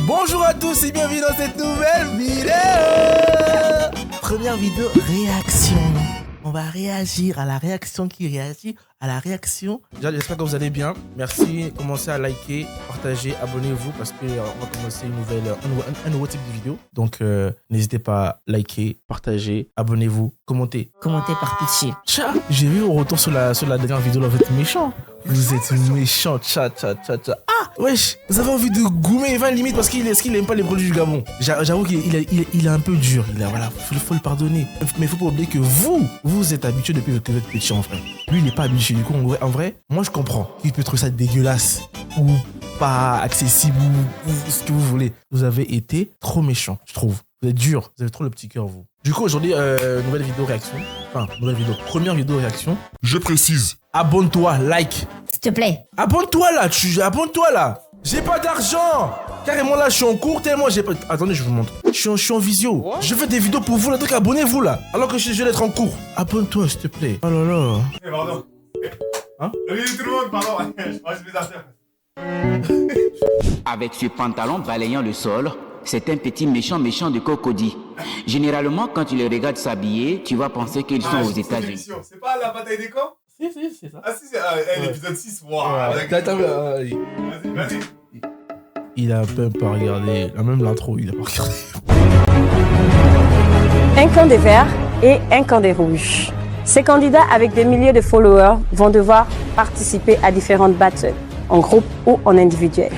Bonjour à tous et bienvenue dans cette nouvelle vidéo. Première vidéo réaction. On va réagir à la réaction qui réagit à la réaction. Déjà, j'espère que vous allez bien. Merci. Commencez à liker, partager, abonnez-vous parce qu'on va commencer un nouveau type de vidéo. Donc, n'hésitez pas à liker, partager, abonnez-vous, commentez. Commentez par pitié. Tcha, j'ai vu au retour sur la dernière vidéo, là, vous êtes méchant. Vous êtes méchant, tcha. Ah, wesh, vous avez envie de goumer Evan limite parce qu'il aime pas les produits du Gabon. J'avoue qu'il est un peu dur. Voilà, faut le pardonner. Mais faut pas oublier que vous êtes habitué depuis que vous êtes petit, en vrai. Lui, il n'est pas habitué. Du coup, en vrai, moi, je comprends. Il peut trouver ça dégueulasse ou pas accessible ou ce que vous voulez. Vous avez été trop méchant, je trouve. Vous êtes dur. Vous avez trop le petit cœur, vous. Du coup, aujourd'hui, nouvelle vidéo réaction. Enfin, première vidéo réaction. Je précise. Abonne-toi, like. S'il te plaît. Abonne-toi là, abonne-toi là. J'ai pas d'argent. Carrément là, je suis en cours tellement j'ai pas... Attendez, je vous montre. Je suis en visio. What? Je fais des vidéos pour vous là, donc abonnez-vous là. Alors que je vais être en cours. Abonne-toi, s'il te plaît. Oh là là. Eh, pardon. Hein? Salut tout le monde, pardon. Je range mes affaires. Avec ce pantalon balayant le sol, c'est un petit méchant de Cocody. Généralement, quand tu les regardes s'habiller, tu vas penser qu'ils sont aux États-Unis. C'est pas la bataille des camps? Si, c'est ça. Ah si, c'est l'épisode 6. Wow. Vas-y. Il a même pas regardé. Même l'intro, il a pas regardé. Un camp des verts et un camp des rouges. Ces candidats avec des milliers de followers vont devoir participer à différentes battles, en groupe ou en individuel.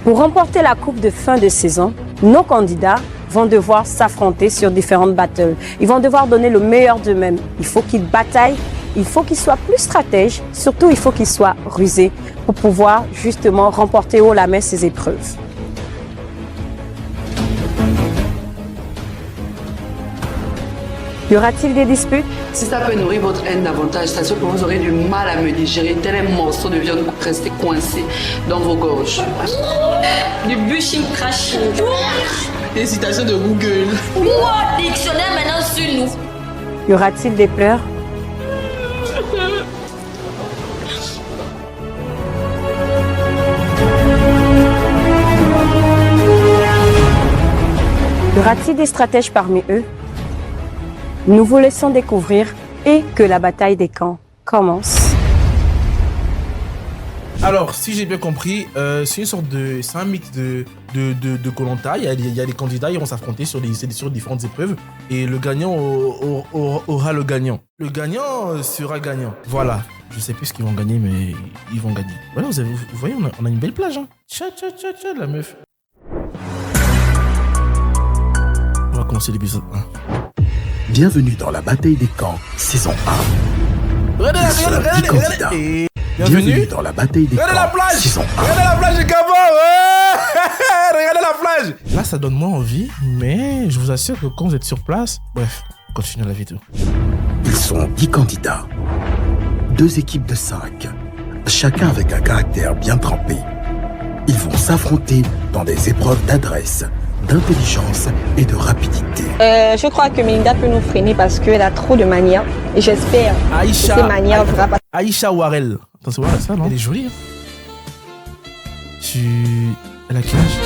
Pour remporter la coupe de fin de saison, nos candidats vont devoir s'affronter sur différentes battles. Ils vont devoir donner le meilleur d'eux-mêmes. Il faut qu'ils bataillent, il faut qu'ils soient plus stratèges, surtout il faut qu'ils soient rusés pour pouvoir justement remporter haut la main ces épreuves. Y aura-t-il des disputes? Si ça peut nourrir votre haine davantage, c'est sûr que vous aurez du mal à me digérer tel un morceau de viande resté coincé dans vos gorges. Du bushing crashing. Les citations de Google. Wow, dictionnaire maintenant sur nous. Y aura-t-il des pleurs? Y aura-t-il des stratèges parmi eux? Nous vous laissons découvrir et que la bataille des camps commence. Alors, si j'ai bien compris, c'est une sorte de... C'est un mix de Koh-Lanta. Il y a des candidats, ils vont s'affronter sur différentes épreuves. Et le gagnant aura le gagnant. Le gagnant sera gagnant. Voilà. Je sais plus ce qu'ils vont gagner, mais ils vont gagner. Voilà, vous voyez, on a une belle plage. Hein. Tcha, la meuf. On va commencer l'épisode 1. Bienvenue dans la bataille des camps, saison 1. Regardez. Bienvenue dans la bataille des camps, la plage. saison 1. Regardez la plage du Gabon, ouais. Regardez la plage. Là, ça donne moins envie, mais je vous assure que quand vous êtes sur place... Bref, continuez la vidéo. Ils sont 10 candidats. 2 équipes de 5. Chacun avec un caractère bien trempé. Ils vont s'affronter dans des épreuves d'adresse, d'intelligence et de rapidité. Je crois que Melinda peut nous freiner parce qu'elle a trop de manières et j'espère que ces manières vont pas... Aïcha Warel. Attends, c'est voilà ça, non? Elle est jolie. Hein. Elle a quel âge?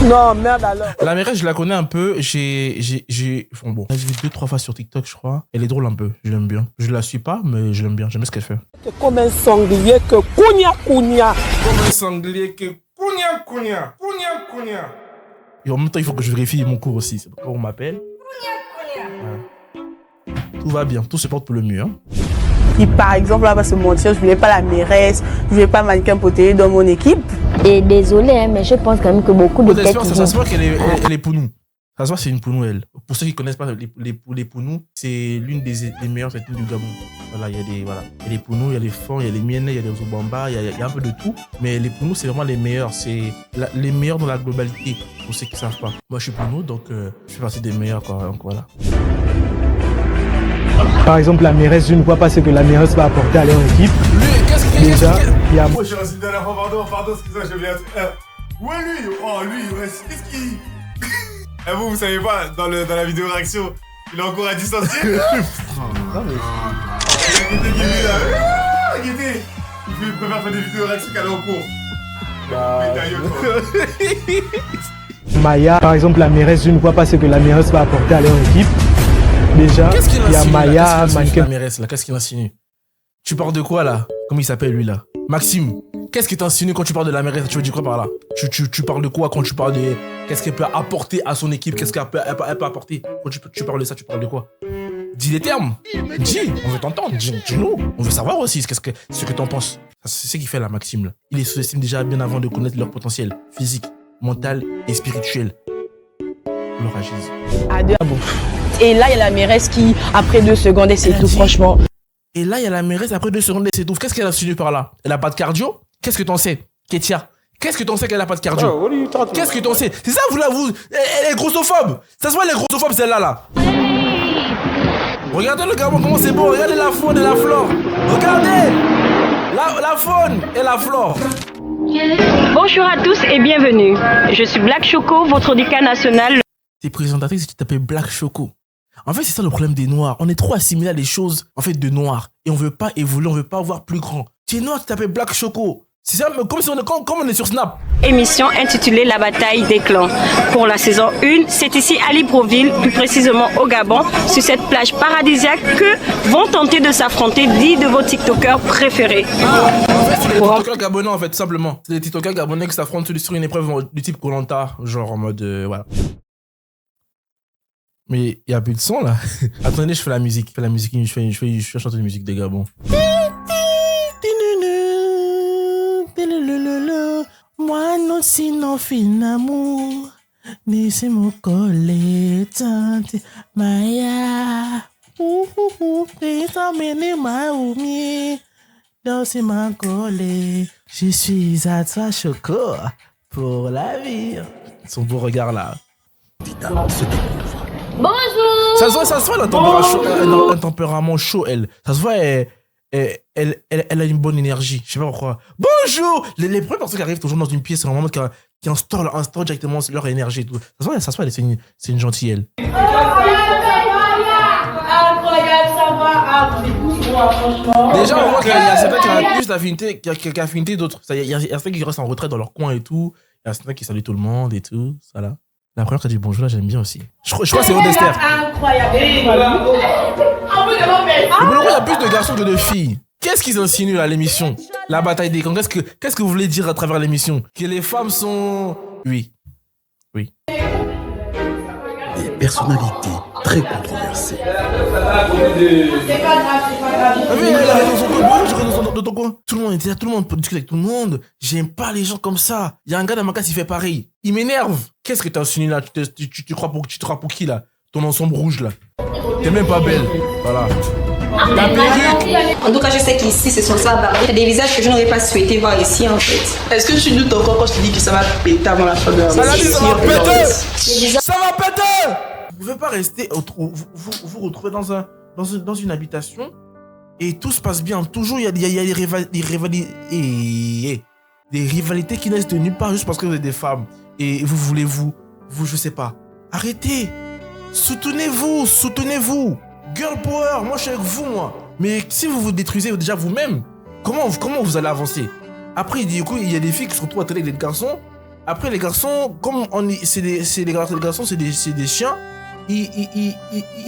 Non, merde alors. La mairesse, je la connais un peu. J'ai vu 2-3 fois sur TikTok, je crois. Elle est drôle un peu. Je l'aime bien. Je la suis pas, mais je l'aime bien. J'aime ce qu'elle fait. C'est comme un sanglier que kounia. Comme un sanglier que kounia. Et en même temps, il faut que je vérifie mon cours aussi. C'est pourquoi on m'appelle. Ouais. Tout va bien. Tout se porte pour le mieux. Hein. Si par exemple, là, va se mentir, je voulais pas la mairesse, je voulais pas mannequin poté dans mon équipe. Et désolé, hein, mais je pense quand même que beaucoup de têtes... Ça se voit qu'elle est pounou. Ça se voit, c'est une pounou, elle. Pour ceux qui connaissent pas les pounous, c'est l'une des meilleures ethnies du Gabon. Voilà, il y a les pounous, il y a les Fons, il y a les Miennes, il y a les Zobamba, il y a un peu de tout. Mais les pounous, c'est vraiment les meilleurs. C'est les meilleurs dans la globalité, pour ceux qui savent pas. Moi, je suis pounou, donc je fais partie des meilleurs, quoi. Donc voilà. Par exemple, la mairesse, je ne vois pas ce que la mairesse va apporter à leur équipe. Déjà, il y a... Oh, j'ai reçu une dernière fois, pardon, excusez-moi, j'ai oublié un truc. Où est lui? Oh, lui, qu'est-ce qu'il... Et vous savez pas, dans la vidéo réaction, il est encore à distancier. Non, mais... Regardez, préfère faire des vidéos réactions qu'aller en cours. Maya, par exemple, la mairesse, je ne vois pas ce que la mairesse va apporter à leur équipe. Déjà, il y a Maya, mannequin. La mairesse, là, qu'est-ce qu'il insinue? Tu parles de quoi, là? Comment il s'appelle, lui, là? Maxime, qu'est-ce que t'insinues quand tu parles de la mairesse? Tu veux dire quoi par là? Tu parles de quoi quand tu parles de... Qu'est-ce qu'elle peut apporter à son équipe? Qu'est-ce qu'elle peut apporter? Quand tu parles de ça, tu parles de quoi? Dis les termes. Dis, on veut t'entendre. Dis-nous. On veut savoir aussi ce que t'en penses. C'est ce qu'il fait là, Maxime. Là. Il les sous-estime déjà bien avant de connaître leur potentiel physique, mental et spirituel. Leur agise. Et là, il y a la mairesse qui, après 2 secondes, elle s'étouffe, franchement. Et là, il y a la mairesse, après 2 secondes, elle s'étouffe. Qu'est-ce qu'elle a insinué par là? Elle a pas de cardio? Qu'est-ce que t'en sais, Ketia? Qu'est-ce que t'en sais qu'elle a pas de cardio? Qu'est-ce que t'en sais? C'est ça, elle est grossophobe. Ça se voit, elle est grossophobe, celle-là, là. Regardez le Gabon, comment c'est beau. Regardez la faune et la flore. Regardez la faune et la flore. Bonjour à tous et bienvenue. Je suis Black Choco, votre décan national. T'es présentatrice et tu t'appelles Black Choco. En fait, c'est ça le problème des Noirs. On est trop assimilés à des choses, en fait, de Noirs. Et on veut pas évoluer, on veut pas voir plus grand. Tu es Noir, tu t'appelles Black Choco. C'est ça, comme on est sur Snap. Émission intitulée La bataille des clans. Pour la saison 1, c'est ici à Libreville, plus précisément au Gabon, sur cette plage paradisiaque que vont tenter de s'affronter 10 de vos TikTokers préférés. En fait, c'est les TikTokers gabonais, en fait, tout simplement. C'est les TikTokers gabonais qui s'affrontent sur une épreuve du type Koh-Lanta, genre en mode, voilà. Mais il y a plus de son, là. Attendez, je fais la musique. Je fais chanter une musique des Gabon. Moi, non, sinon, fin amour. Nisi mon collé, tante Maya. Pisa mene maoumi. Danse ma collé. Je suis à toi, Choco, pour la vie. Son beau regard, là. Bonjour. Ça se voit, un tempérament chaud, elle. Ça se voit, elle a une bonne énergie. Je sais pas pourquoi. Bonjour. Les premières personnes qui arrivent toujours dans une pièce, c'est un moment qui instaure directement leur énergie. Tout. Ça se voit, c'est une gentille, elle. Déjà, on voit qu'il y a certains qui ont plus d'affinité d'autres. Il y a certains qui restent en retrait dans leur coin et tout. Il y a certains qui saluent tout le monde et tout. Ça là. La première qui a dit bonjour, là, j'aime bien aussi. Je crois que c'est Odester. Incroyable. Mais pourquoi il y a plus de garçons que de filles? Qu'est-ce qu'ils insinuent à l'émission? La bataille des camps. Qu'est-ce que vous voulez dire à travers l'émission? Que les femmes sont... Oui. Des personnalités très controversées. Tout le monde était là, tout le monde peut discuter avec tout le monde. J'aime pas les gens comme ça. Il y a un gars dans ma classe, il fait pareil. Il m'énerve. Qu'est-ce que t'as insinué là? Tu te crois pour qui là? Ton ensemble rouge là. T'es même pas belle. Voilà. La perruque. En tout cas, je sais qu'ici, ce sont ça barré. Il y a des visages que je n'aurais pas souhaité voir ici, en fait. Est-ce que tu doutes encore quand je te dis que ça va péter avant la fin de la Ça va péter. Ça va péter. Vous pouvez pas rester... Vous retrouvez dans une habitation et tout se passe bien. Toujours, il y a des rivalités qui naissent de nulle part juste parce que vous êtes des femmes. Et vous voulez je sais pas. Arrêtez. Soutenez-vous. Girl power, moi je suis avec vous, moi. Mais si vous vous détruisez déjà vous-même, comment vous allez avancer? Après, du coup, il y a des filles qui se retrouvent à traiter des garçons. Après, les garçons, comme les garçons, c'est des chiens, ils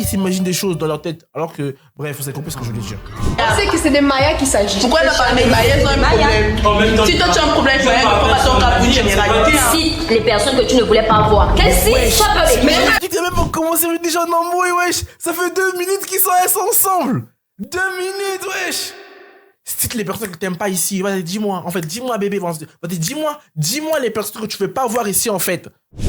s'imaginent des choses dans leur tête. Alors que, bref, vous avez compris ce que je voulais dire. On sait que c'est des Mayas qui s'agissent. Pourquoi elle a parlé de Maya? Ils ont un problème. Si toi tu as un problème, Maya, ne prends pas ton cas pour une généralité. Cite les personnes que tu ne voulais pas voir. Quelle cite? Sois peur. Mais tu t'es même pas commencé avec des gens d'embrouille, wesh. Ça fait 2 minutes qu'ils sont ensemble. 2 minutes, wesh. Cite les personnes que t'aimes pas ici. Vas-y, dis-moi. En fait, dis-moi, bébé. Vas-y, dis-moi les personnes que tu veux pas voir ici, en fait. Ça,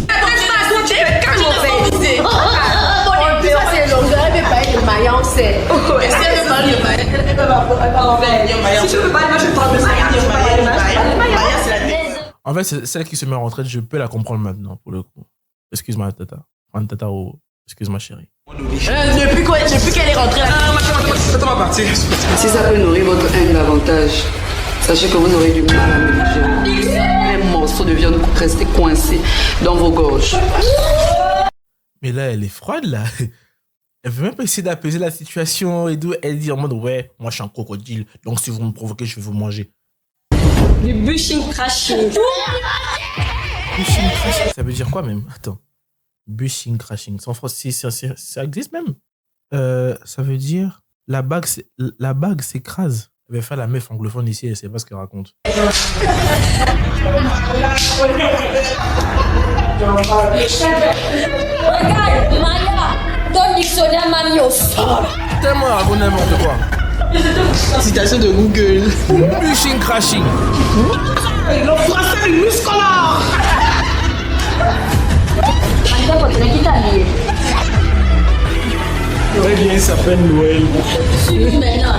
c'est l'onglet, mais pas le Maya, on sait. Est-ce qu'elle veut parler de Maya? Elle peut pas en faire. Si tu veux parler, moi je parle de Maya. Maya, c'est la tête. En fait, c'est celle qui se met en retraite, je peux la comprendre maintenant, pour le coup. Excuse-moi, tata. Enfin, tata, excuse-moi, chérie. Depuis qu'elle est rentrée, attends, partir. Si ça peut nourrir votre haine davantage, sachez que vous aurez du mal à me digérer. Les morceaux de viande restés coincés dans vos gorges. Mais là, elle est froide, là. Elle veut même pas essayer d'apaiser la situation et d'où elle dit en mode, ouais, moi je suis un crocodile, donc si vous me provoquez, je vais vous manger. Du bushing crashing. Bushing crashing, ça veut dire quoi même? Attends. Bushing crashing. C'est en français, ça existe même? Ça veut dire la bague s'écrase. Elle va faire la meuf anglophone ici, elle sait pas ce qu'elle raconte. Regarde, Maya, ton dictionnaire m'a mis au sol. Tellement elle raconte n'importe quoi. Citation de Google. Bushing crashing. Le français du musclor. Très bien, il s'appelle Noël.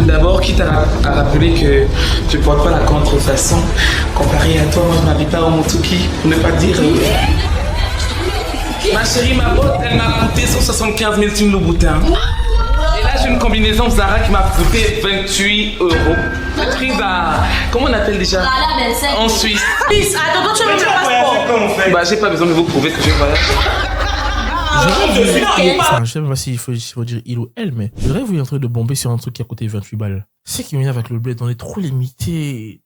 D'abord, quitte à rappeler que je ne porte pas la contrefaçon. Comparé à toi, moi je m'habille pas au Montouki. Pour ne pas dire. Ma chérie, ma botte, elle m'a coûté 175 000 thunes Louboutin. Et là, j'ai une combinaison Zara qui m'a coûté 28 €. Prise à. Comment on appelle déjà? En Suisse. Attends, toi, tu as même le passeport. Bah, j'ai pas besoin de vous prouver que je voyage. Je sais pas s'il faut dire il ou elle, mais j'aurais voulu un truc de bomber sur un truc qui a coûté 28 balles. C'est qui m'énerve avec le bled, on est trop limité.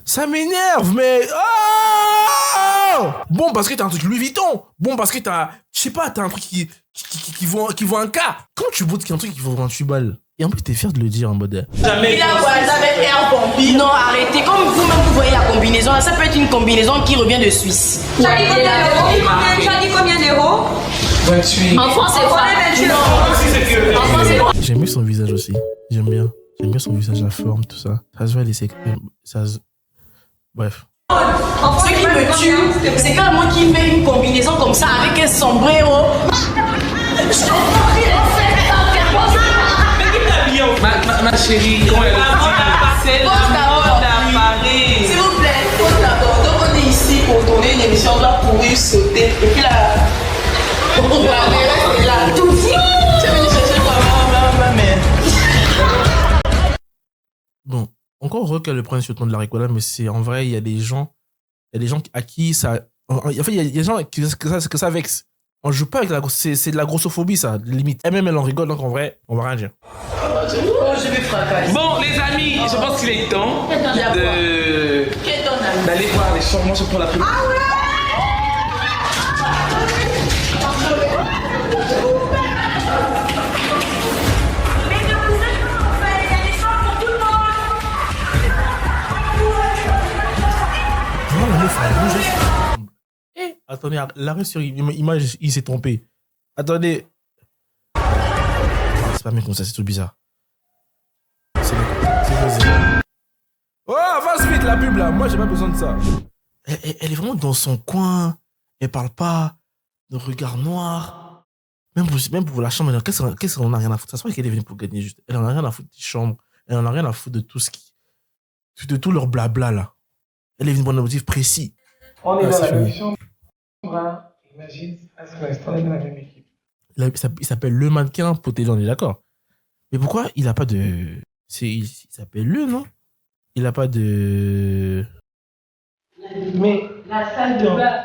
Ça m'énerve, mais. Oh bon, parce que t'as un truc Louis Vuitton. Bon, parce que t'as. Je sais pas, t'as un truc qui vaut un cas. Comment tu boudes un truc qui vaut 28 balles? Et en plus, t'es fier de le dire en mode. Jamais. Il a voyagé avec Air Pompi. Non, arrêtez. Comme vous-même, vous voyez la combinaison. Ça peut être une combinaison qui revient de Suisse. Tu as dit combien d'euros? 28. En France, c'est quoi? J'aime bien son visage aussi. J'aime bien son visage, la forme, tout ça. Ça se voit, bref. Ce qui me tue, c'est quand moi qui fais une combinaison comme ça avec un sombrero. Ma chérie, comment elle S'il vous plaît, pause d'abord. Donc on est ici pour tourner une émission, on doit courir, sauter. Et puis là, la mairesse est là. Tout dit. Tu es venu chercher quoi, ma mère. Bon, encore heureux qu'elle le prenne sur le ton de la Ricola, mais c'est en vrai, il y a des gens à qui ça. En fait, il y a des gens que ça vexe. On joue pas avec c'est de la grossophobie, ça, limite. Elle-même, elle en rigole, donc en vrai, on va rien dire. Je vais fracasser. Bon, les amis, je pense qu'il est temps d'aller voir les chambres. Moi, je prends la première. Ah ouais! Attendez, l'arrêt sur image, il s'est trompé. Attendez. C'est pas mieux comme ça, c'est tout bizarre. C'est vas-y. Oh, avance vite la pub là. Moi, j'ai pas besoin de ça. Elle est vraiment dans son coin. Elle parle pas. De regard noir. Même pour la chambre, qu'est-ce qu'on a rien à foutre? Ça se voit qu'elle est venue pour gagner juste. Elle en a rien à foutre des chambres. Elle en a rien à foutre de tout de tout leur blabla là. Elle est venue pour un objectif précis. On est dans la même chambre. Imagine à ce l'instant, on est dans la même équipe. Il s'appelle Le Mannequin Potédon, on est d'accord. Mais pourquoi il a pas de. Il s'appelle Le, non? Il a pas de. Mais la salle de bain.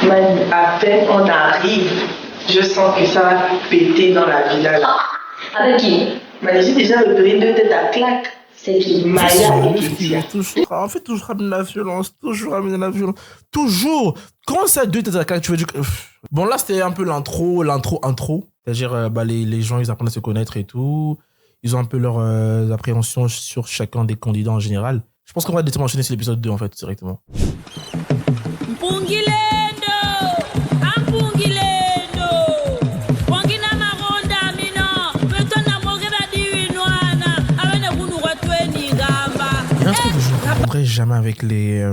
Mani, à peine on arrive, je sens que ça va péter dans la villa là. Avec qui? Mani, j'ai déjà repéré 2 têtes à claque. C'est qui? Maya et En fait, toujours ramener la violence. Toujours. Comment ça, 2 têtes à claque? Tu veux dire que. Bon, là, c'était un peu l'intro. C'est-à-dire, les gens, ils apprennent à se connaître et tout. Ils ont un peu leurs appréhensions sur chacun des candidats en général. Je pense qu'on va directement enchaîner sur l'épisode 2, en fait, directement. Jamais avec les...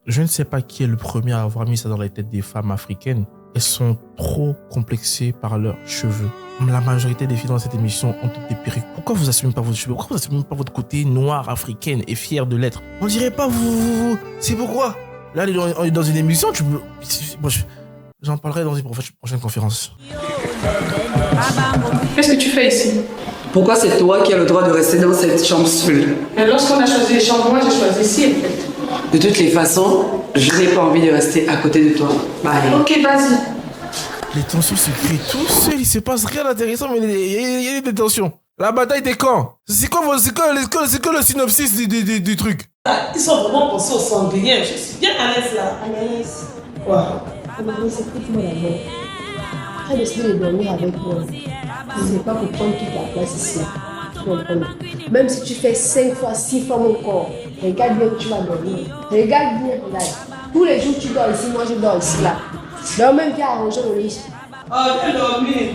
je ne sais pas qui est le premier à avoir mis ça dans la tête des femmes africaines. Elles sont trop complexées par leurs cheveux. La majorité des filles dans cette émission ont toutes des perruques. Pourquoi vous assumez pas vos cheveux? Pourquoi vous assumez pas votre côté noir africaine et fier de l'être? On dirait pas vous. C'est pourquoi? Là, on est dans une émission, tu peux... Bon, j'en parlerai dans une prochaine conférence. Qu'est-ce que tu fais ici? Pourquoi c'est toi qui as le droit de rester dans cette chambre seule? Mais lorsqu'on a choisi les chambres, moi j'ai choisi ici en fait. De toutes les façons, je n'ai pas envie de rester à côté de toi. Bye. Ok, vas-y. Les tensions se créent tout seul, il se passe rien d'intéressant, mais il y a des tensions. La bataille était quand? C'est quoi le synopsis du truc? Ils sont vraiment pensés au sanglier. Je suis bien à l'aise là. Anaïs. Quoi? Écoute-moi d'abord. J'ai décidé de dormir avec moi. Ce n'est pas pour prendre toute la place ici. Tu comprends? Même si tu fais 5 fois, 6 fois mon corps, regarde bien où tu vas dormir. Regarde bien, regarde. Tous les jours tu dors ici, moi je dors ici là. Donc même viens arranger le lit. Oh, viens dormir.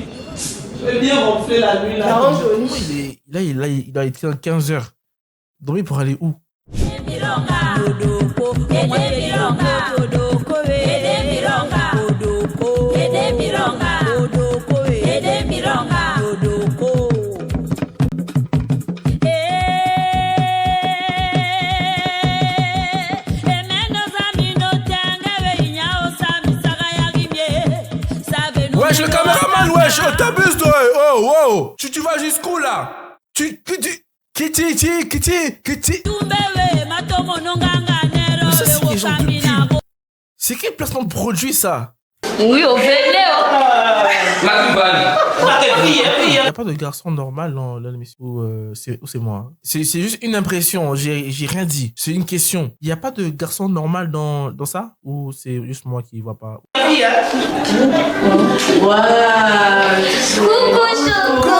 Je vais bien ronfler la nuit là. Arrange le lit. Il a été à 15h. Dormir pour aller où? Wesh, le caméraman, wesh, t'abuses toi. Oh, wow. Tu vas jusqu'où là? Kitty. Mais ça, c'est les gens de pub. C'est quel placement de produit ça? Oui, au vélo. Il n'y a pas de garçon normal dans l'émission ou c'est moi. C'est juste une impression, j'ai rien dit. C'est une question. Il n'y a pas de garçon normal dans ça? Ou c'est juste moi qui ne vois pas? Coucou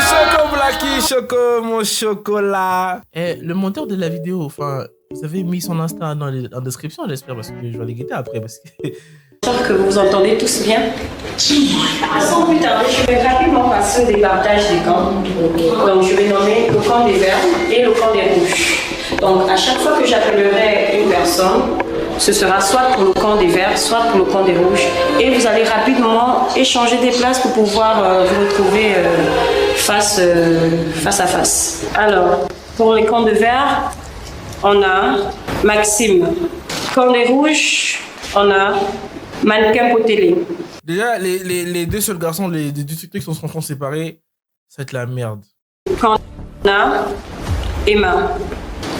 Choco Blacky, Choco mon chocolat. Le monteur de la vidéo, enfin, vous avez mis son Insta en description, j'espère, parce que je vais aller guetter après. Parce que... J'espère que vous entendez tous bien. Sans plus tarder, je vais rapidement passer au départage des camps. Donc, je vais nommer le camp des verts et le camp des rouges. Donc, à chaque fois que j'appellerai une personne, ce sera soit pour le camp des verts, soit pour le camp des rouges. Et vous allez rapidement échanger des places pour pouvoir vous retrouver face à face. Alors, pour les camps de verts, on a Maxime. Camp des rouges, on a Mannequin Potelé. Déjà, les deux seuls garçons, les deux trucs qui sont séparés, ça va être la merde. Camp, on a Emma.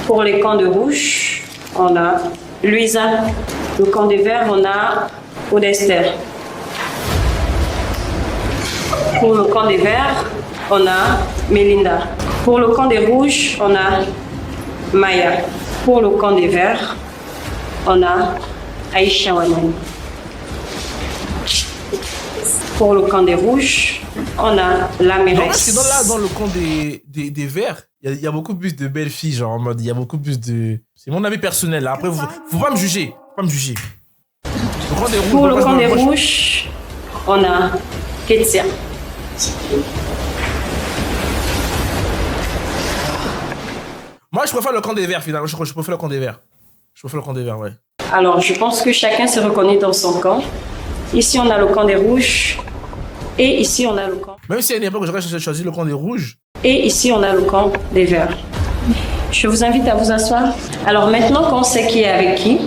Pour les camps de rouge, on a Luisa. Le camp des verts, on a Odester. Pour le camp des verts, on a Melinda. Pour le camp des rouges, on a Maya. Pour le camp des verts, on a Aïcha Wanan. Pour le camp des rouges, on a la mairesse. Parce que dans le camp des verts, il y a beaucoup plus de belles filles, genre en mode, il y a beaucoup plus de... C'est mon avis personnel, là. Après, faut pas me juger. Faut pas me juger. Pour le camp des rouges, on a Ketsia. Moi, je préfère le camp des verts, finalement. Je préfère le camp des verts. Je préfère le camp des verts, ouais. Alors, je pense que chacun se reconnaît dans son camp. Ici, on a le camp des rouges. Et ici, on a le camp... Même si à une époque, j'aurais choisi le camp des rouges. Et ici, on a le camp des verts. Je vous invite à vous asseoir. Alors maintenant qu'on sait qui est avec qui,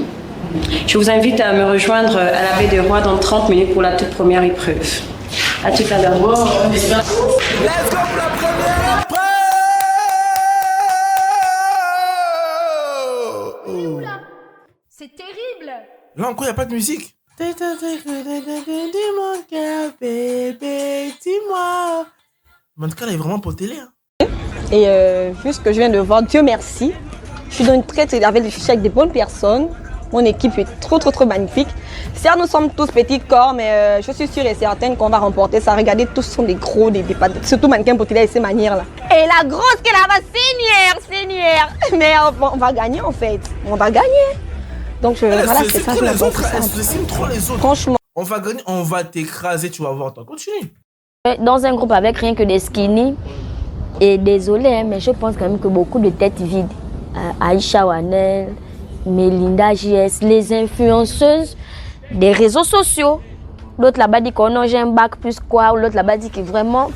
je vous invite à me rejoindre à la baie des Rois dans 30 minutes pour la toute première épreuve. À tout à l'heure. Let's go pour la première épreuve. C'est terrible. Là encore, il n'y a pas de musique. Dis-moi, bébé, dis-moi. Mais en tout cas, elle est vraiment potélée. Hein. Et vu ce que je viens de voir, Dieu merci, je suis dans une avec des bonnes personnes. Mon équipe est trop magnifique. Certes, nous sommes tous petits corps, mais je suis sûre et certaine qu'on va remporter ça. Regardez, tous sont des gros, surtout Mannequin Potelé et ces manières-là. Et la grosse qui est là-bas, Seigneur. Mais on va gagner en fait. On va gagner. Donc voilà, c'est ça. C'est trop les autres. Franchement. On va gagner, on va t'écraser, tu vas voir. Continue. Dans un groupe avec rien que des skinny, et désolé, hein, mais je pense quand même que beaucoup de têtes vides. Aïcha Wanel, Melinda JS, les influenceuses des réseaux sociaux. L'autre là-bas dit qu'on a un bac plus quoi, ou l'autre là-bas dit que vraiment,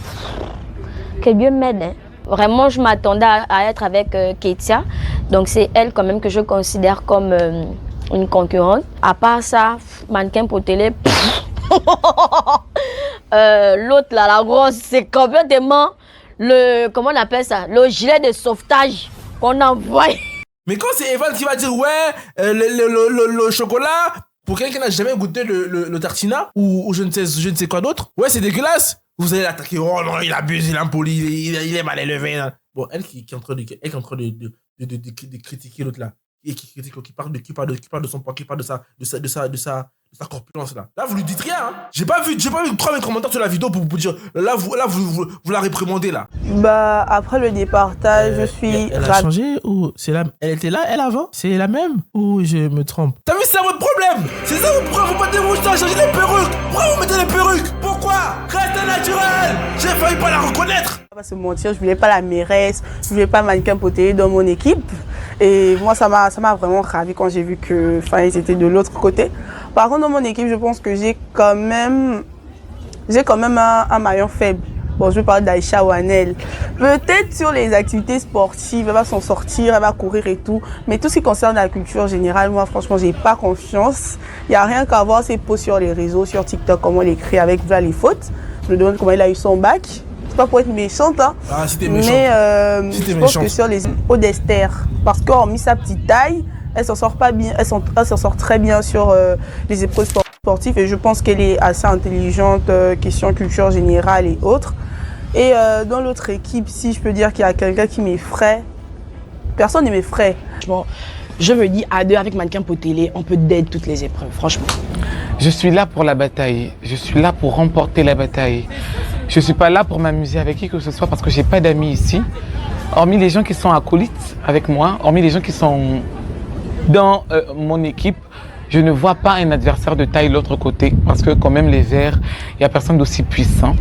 que Dieu m'aide. Hein. Vraiment, je m'attendais à être avec Ketia. Donc c'est elle quand même que je considère comme une concurrente. À part ça, Mannequin Potelé. L'autre là, la grosse, c'est complètement comment on appelle ça, le gilet de sauvetage qu'on envoie. Mais quand c'est Evan qui va dire ouais, le chocolat, Pour quelqu'un qui n'a jamais goûté le tartina ou je ne sais quoi d'autre, ouais, c'est dégueulasse. Vous allez l'attaquer, oh non, il abuse, il est impoli, il est mal élevé. Là. Bon, elle qui est en train de critiquer l'autre là. Et qui parle de son poids, qui parle de sa corpulence là. Là, vous lui dites rien. Hein. J'ai pas vu 3000 commentaires sur la vidéo pour vous dire. Là, vous la réprimandez là. Bah, après le départage, je suis. Elle a changé ou c'est la. Elle était là, elle avant. C'est la même ou je me trompe? T'as vu, c'est votre problème. C'est ça, pourquoi vous mettez vos changez les perruques? Pourquoi vous mettez les perruques? Pourquoi? Restez naturel. J'ai failli pas la reconnaître. On va pas se mentir, je voulais pas la mairesse, je voulais pas mannequin poté dans mon équipe. Et moi, ça m'a vraiment ravi quand j'ai vu que, ils étaient de l'autre côté. Par contre, dans mon équipe, je pense que j'ai quand même un maillon faible. Bon, je vais parler d'Aïcha Ouanel. Peut-être sur les activités sportives, elle va s'en sortir, elle va courir et tout. Mais tout ce qui concerne la culture générale, moi, franchement, j'ai pas confiance. Il n'y a rien qu'à voir ses posts sur les réseaux, sur TikTok, comment elle écrit avec les fautes. Je me demande comment elle a eu son bac. Pas pour être méchante, hein. Ah, si t'es méchante. Mais si je pense que sur les hauts d'Esther, parce qu'hormis sa petite taille, elle s'en sort pas bien, elle s'en sort très bien sur les épreuves sportives et je pense qu'elle est assez intelligente, question culture générale et autres. Et dans l'autre équipe, si je peux dire qu'il y a quelqu'un qui m'effraie, personne ne m'effraie. Je me dis, à deux avec mannequin Potélé, on peut d'aider toutes les épreuves, franchement. Je suis là pour la bataille, je suis là pour remporter la bataille. Je ne suis pas là pour m'amuser avec qui que ce soit parce que je n'ai pas d'amis ici. Hormis les gens qui sont acolytes avec moi, hormis les gens qui sont dans mon équipe, je ne vois pas un adversaire de taille de l'autre côté parce que quand même les Verts, il n'y a personne d'aussi puissant.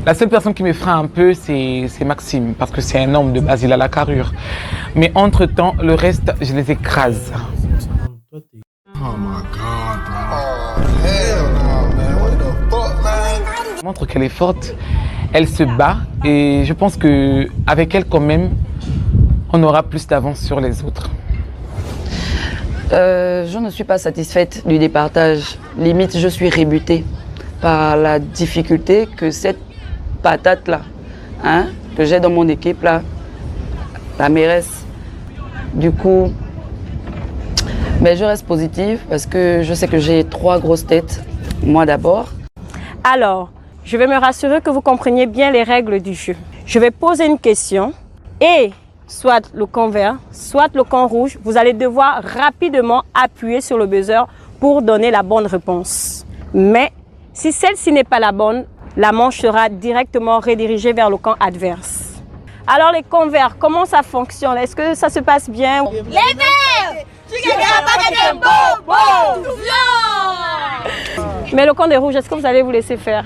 La seule personne qui me freine un peu, c'est Maxime parce que c'est un homme de base, il a la carrure. Mais entre-temps, le reste, je les écrase. Oh my God, bro. Oh, hell no, man. What the fuck, man? Montre qu'elle est forte, elle se bat et je pense que avec elle quand même, on aura plus d'avance sur les autres. Je ne suis pas satisfaite du départage. Limite, je suis rébutée par la difficulté que cette patate là, que j'ai dans mon équipe là, la mairesse. Du coup, mais je reste positive parce que je sais que j'ai 3 grosses têtes. Moi d'abord. Alors, je vais me rassurer que vous compreniez bien les règles du jeu. Je vais poser une question et soit le camp vert, soit le camp rouge, vous allez devoir rapidement appuyer sur le buzzer pour donner la bonne réponse. Mais si celle-ci n'est pas la bonne, la manche sera directement redirigée vers le camp adverse. Alors les camps verts, comment ça fonctionne? Est-ce que ça se passe bien? Les verts! Tu gagneras pas gagner bon! Mais le camp des rouges, est-ce que vous allez vous laisser faire?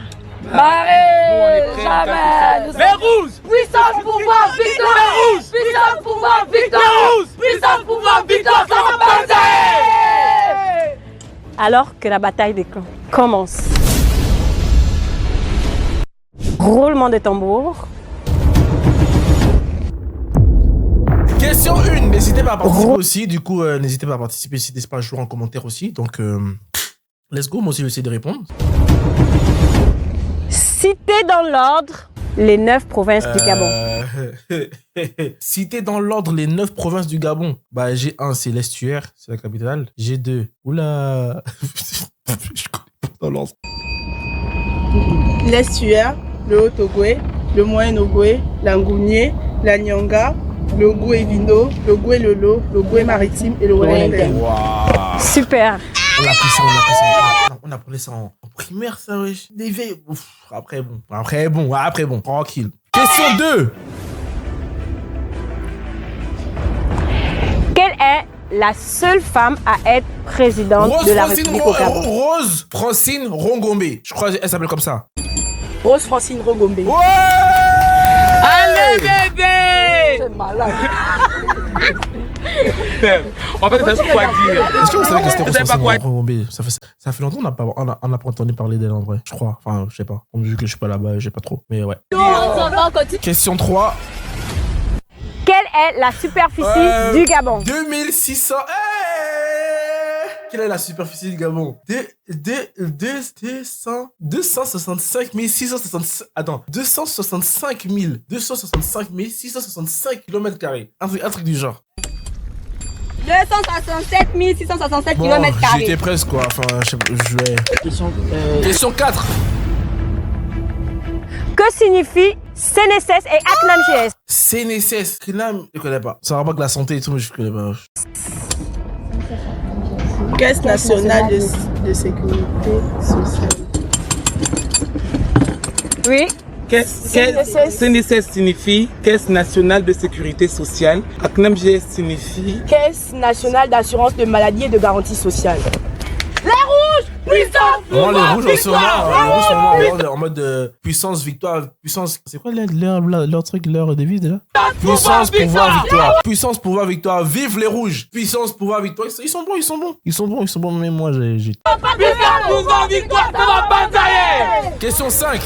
Barré! Jamais! Les rouges! Puissance, pouvoir, victoire! Les rouges! Puissance, pouvoir, victoire! Les rouges! Puissance, pouvoir, victoire, ça va passer! Alors que la bataille des clans commence. Roulement de tambour. Question 1, n'hésitez pas à participer aussi. Du coup, n'hésitez pas à participer, n'hésitez pas à jouer en commentaire aussi. Donc, let's go, moi aussi je vais essayer de répondre. Citez dans l'ordre les 9 provinces du Gabon. Citez dans l'ordre les 9 provinces du Gabon. Bah, G1, c'est l'estuaire, c'est la capitale. G2, oula. Je connais pas dans l'ordre. L'estuaire, le Haut-Ogooué, le Moyen-Ogooué, l'Angounié, la Nyanga, le Ogooué-Vino, le Ogooué-Lolo, le Ogooué-Maritime et le Wellington. Wow. Super. On apprenait ça en primaire, ça, wesh. Des vieilles. Ouf, après bon, tranquille. Question 2. Quelle est la seule femme à être présidente de la République au Gabon? Rose Francine Rongombe. Je crois qu'elle s'appelle comme ça. Rose Francine Rongombe. Ouais! Allez, bébé! C'est malade. En fait, c'est quoi dire? Est-ce que vous savez que c'était Rose Francine Rongombe? Ça fait longtemps qu'on n'a pas entendu parler d'elle en vrai, je crois. Enfin, je sais pas. Vu que je suis pas là-bas, je sais pas trop. Mais ouais. Question 3. Quelle est la superficie du Gabon? 2600. Quelle est la superficie du Gabon? 265 665. Attends, 265 665 km². Un truc du genre. 267 667 Bon, km². j'étais presque quoi. Enfin, je vais. Question 4. Que signifie CNSS et ACNAM-GS? CNSS, CNAM, je connais pas. Ça va pas que la santé et tout, mais je connais pas. Caisse nationale de sécurité sociale. Oui. CNSS signifie Caisse nationale de sécurité sociale. ACNAM-GS signifie Caisse nationale d'assurance de maladie et de garantie sociale. Les rouges, puissance, Moi, les pouvoir, rouges en ce moment, victoire. en mode puissance, victoire, puissance. C'est quoi leur truc, leur devise déjà? Puissance, pouvoir, victoire. Puissance, pouvoir, victoire. Vive les rouges. Puissance, pouvoir, victoire. Ils sont bons, ils sont bons. Ils sont bons, mais moi j'ai. Puissance, pouvoir, victoire, ça va batailler. Question 5.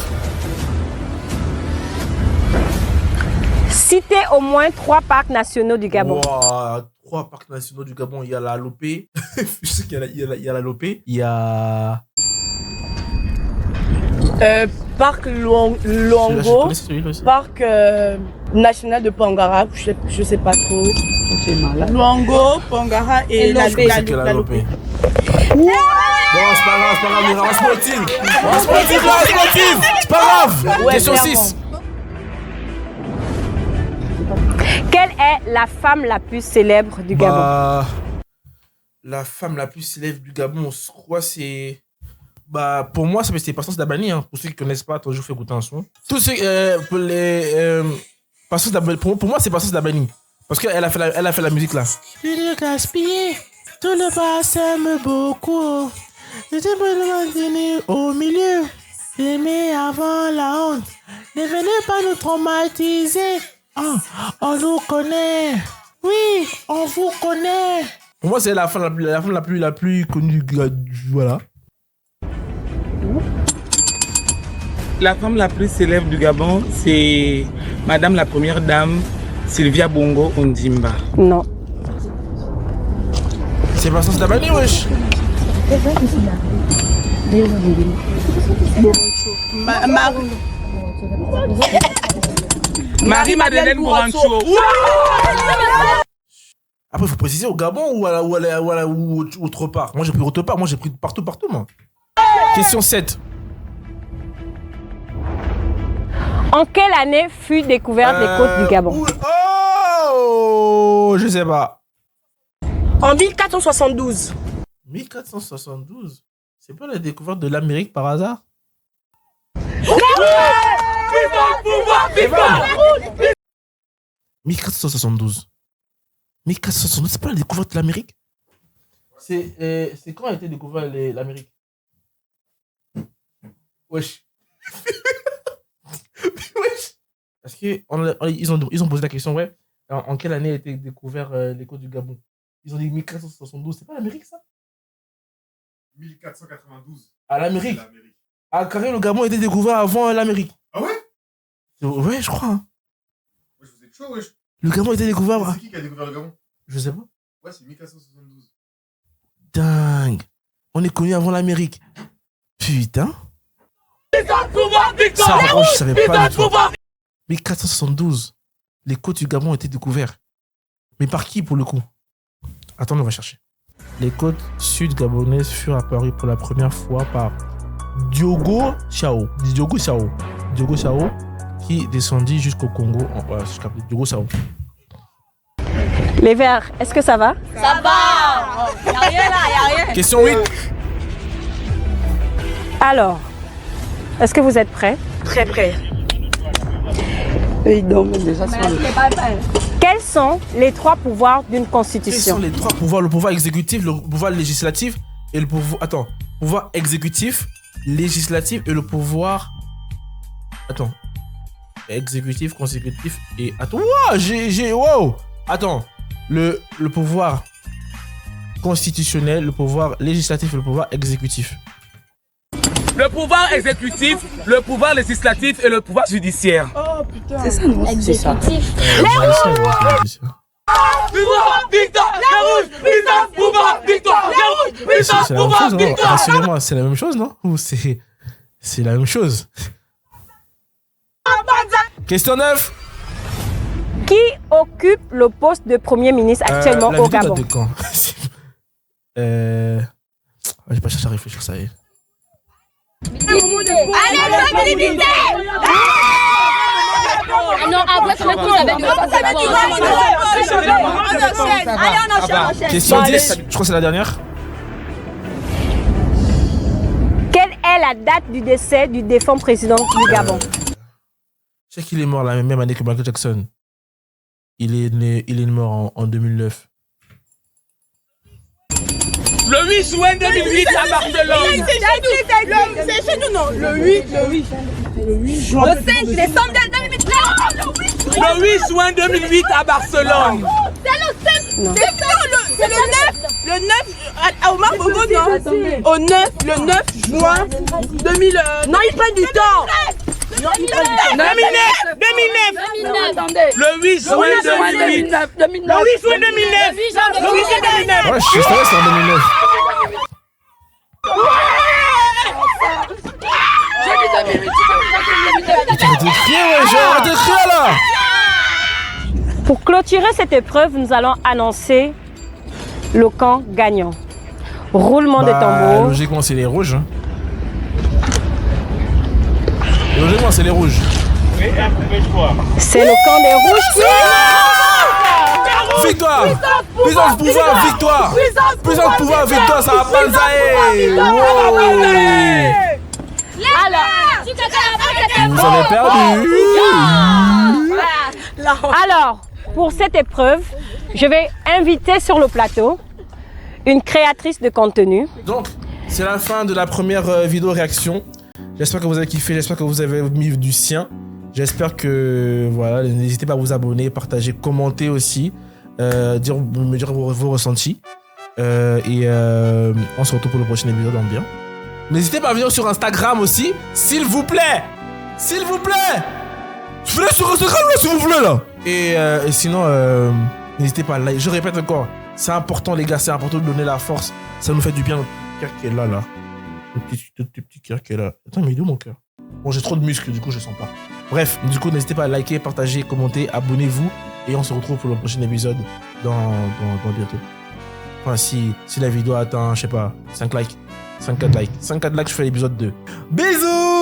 Citez au moins 3 parcs nationaux du Gabon. Wow, 3 parcs nationaux du Gabon. Il y a la Lopé. Je sais qu'il y a la Lopé. Il y a. Parc Luango, parc national de Pangara, je sais pas trop. Luango, Pangara et la Lopé. Bon, c'est pas grave, les races sportives. C'est pas grave. Ouais, Question clairement. 6. Quelle est la femme la plus célèbre du Gabon? La femme la plus célèbre du Gabon, je crois c'est... pour moi, c'est Patience Dabani. Hein. Pour ceux qui connaissent pas, attends, je vous fais écouter un son. Tous ceux... pour les... Patience Dabani, pour moi, c'est Patience Dabani. Parce qu'elle a fait la musique là. Je l'ai gaspillé, tout le bas s'aime beaucoup. J'étais pour au milieu. Aimer avant la honte. Ne venez pas nous traumatiser. On nous connaît. Oui, on vous connaît. Pour moi, c'est la femme la plus connue du... Voilà. La femme la plus célèbre du Gabon, c'est Madame la Première Dame Sylvia Bongo Ondimba. Non. C'est Patience Dabani, wesh. Marie-Madeleine Morancho. Après, il faut préciser au Gabon ou autre part. Moi, j'ai pris autre part. Moi, j'ai pris partout, moi. Question 7. En quelle année fut découverte les côtes du Gabon? Oh, je sais pas. En 1472. 1472? C'est pas la découverte de l'Amérique par hasard? 1472. 1472, c'est pas la découverte de l'Amérique? C'est quand a été découvert l'Amérique? Wesh. Wesh. Parce que ils ont posé la question, ouais, en quelle année a été découvert les côtes du Gabon? Ils ont dit 1472, c'est pas l'Amérique ça? 1492. À l'Amérique. Ah, carrément, le Gabon a été découvert avant l'Amérique. Ah ouais? Ouais, je crois. Hein. Ouais, vous êtes chaud, wesh. Le Gabon a été découvert. C'est qui a découvert le Gabon? Je sais pas. Ouais, c'est 1472. Dingue. On est connu avant l'Amérique. Putain. Ça, moi, je savais pas du tout. 1472. Les côtes du Gabon ont été découvertes. Mais par qui pour le coup? Attends, on va chercher. Les côtes sud-gabonaises furent apparues pour la première fois par Diogo Chao, qui descendit jusqu'au Congo. Diogo Chao. Les verts, est-ce que ça va? Ça va. Y'a rien là, y'a rien. Question 8. Alors, est-ce que vous êtes prêts? Très près. Et donc, déjà, Quels sont les 3 pouvoirs d'une Quels constitution? sont les 3 pouvoirs? Le pouvoir exécutif, le pouvoir législatif et le pouvoir... Attends. Pouvoir exécutif, législatif et le pouvoir... Attends. Exécutif, consécutif et... Attends. Wow, wow. Attends. Le pouvoir constitutionnel, le pouvoir législatif et le pouvoir exécutif. Le pouvoir exécutif, le pouvoir législatif et le pouvoir judiciaire. Oh putain. C'est ça, non? Exécutif. Pouvoir, victoire, les rouges, puissance, pouvoir, victoire, les rouges, puissance, C'est la même pouvoir, chose, non? victoire. Rassurez-moi, c'est la même chose, non? Ou c'est la même chose? Question 9. Qui occupe le poste de Premier ministre actuellement la au vidéo Gabon? date de quand? J'ai pas cherché à réfléchir, ça y est. Non, à votre retour, Question 10, je crois que c'est la dernière. Quelle est la date du décès du défunt président du Gabon? Je sais qu'il est mort la même année que Michael Jackson. Il est mort en 2009. Le 8 juin 2008 à Barcelone. C'est chez nous, non? Le 8 juin. Le 5 décembre 2008. Le 8 juin 2008 à Barcelone. C'est le 5 décembre. C'est le 9 à Omar Bogo, non? Au 9, le 9 juin 2000. Non, il prend du temps. 2009. Le 8 juin 2008. Le 8 juin 2009. Le 8 juin 2009. Ouais, je savais c'est en 2009. Arrête de crier, ouais, arrête de crier là. Pour clôturer cette épreuve, nous allons annoncer le camp gagnant. Roulement de tambour. Logiquement, c'est les rouges. Hein. Logiquement, c'est les rouges. C'est le camp des rouges. Victoire! Puissance, pouvoir, victoire! Puissance, pouvoir, victoire, ça va pas Vous avez perdu! Alors, pour cette épreuve, je vais inviter sur le plateau une créatrice de contenu. Donc, c'est la fin de la première vidéo réaction. J'espère que vous avez kiffé, j'espère que vous avez mis du sien. J'espère que, voilà, n'hésitez pas à vous abonner, partager, commenter aussi. Me dire vos ressentis. On se retrouve pour le prochain épisode en bien. N'hésitez pas à venir sur Instagram aussi, s'il vous plaît. S'il vous plaît. Venez sur Instagram là, s'il vous plaît là. Et sinon, n'hésitez pas à liker. Je répète encore, c'est important les gars, c'est important de donner la force. Ça nous fait du bien, notre cœur qui est là. Le petit cœur qui est là. Attends, mais il est où mon cœur? Bon, j'ai trop de muscles, du coup, je sens pas. Bref, du coup, n'hésitez pas à liker, partager, commenter, abonnez-vous. Et on se retrouve pour le prochain épisode dans bientôt. Enfin, si la vidéo atteint, je sais pas, 5 likes. 5-4 likes. 5-4 likes, je fais l'épisode 2. Bisous!